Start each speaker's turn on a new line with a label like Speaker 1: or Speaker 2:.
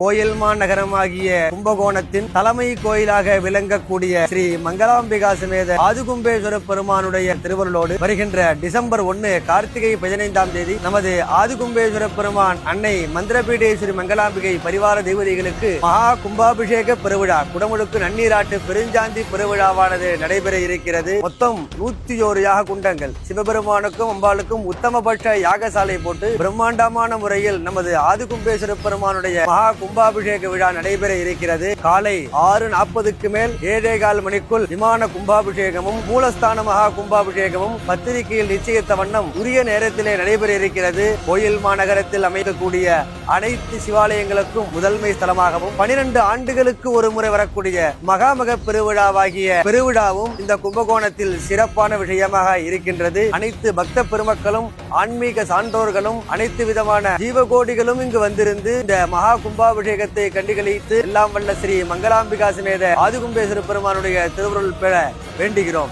Speaker 1: கோயில்மா நகரமாகிய கும்பகோணத்தின் தலைமை கோயிலாக விளங்கக்கூடிய ஸ்ரீ மங்களாம்பிகா சமேத ஆதிகும்பேஸ்வர பெருமானுடைய திருவருளோடு வருகின்ற டிசம்பர் 1 கார்த்திகை 15ஆம் தேதி நமது ஆதிகும்பேஸ்வர பெருமான் அன்னை மந்திரபீடேஸ்வரி மங்களாம்பிகை பரிவார தெய்வதிகளுக்கு மகா கும்பாபிஷேக பெருவிழா குடமுழுக்கு நன்னீராட்டு பெருஞ்சாந்தி பெருவிழாவானது நடைபெற இருக்கிறது. மொத்தம் 101 யாக குண்டங்கள் சிவபெருமானுக்கும் அம்பாளுக்கும் உத்தமபட்ச யாகசாலை போட்டு பிரம்மாண்டமான முறையில் நமது ஆதிகும்பேஸ்வர பெருமானுடைய மகா கும்பாபிஷேக விழா நடைபெற இருக்கிறது. காலை 6:40க்கு மேல் 7:15 மணிக்குள் விமான கும்பாபிஷேகமும் மூலஸ்தான மகா கும்பாபிஷேகமும் பத்திரிகையில் நிச்சயித்த வண்ணம் உரிய நேரத்திலே நடைபெற இருக்கிறது. கோயில் மாநகரத்தில் அமைக்கக்கூடிய அனைத்து சிவாலயங்களுக்கும் முதன்மை ஸ்தலமாகவும் 12 ஆண்டுகளுக்கு ஒரு முறை வரக்கூடிய மகாமக பெருவிழாவாகிய பெருவிழாவும் இந்த கும்பகோணத்தில் சிறப்பான விஷயமாக இருக்கின்றது. அனைத்து பக்த பெருமக்களும் ஆன்மீக சான்றோர்களும் அனைத்து விதமான ஜீவகோடிகளும் இங்கு வந்திருந்து இந்த மகா கும்பாபிஷேகத்தை கண்டுகளித்து எல்லாம் வல்ல ஸ்ரீ மங்களாம்பிகா சமேத ஆதிகும்பேஸ்வர பெருமானுடைய திருவருள் பெற வேண்டுகிறோம்.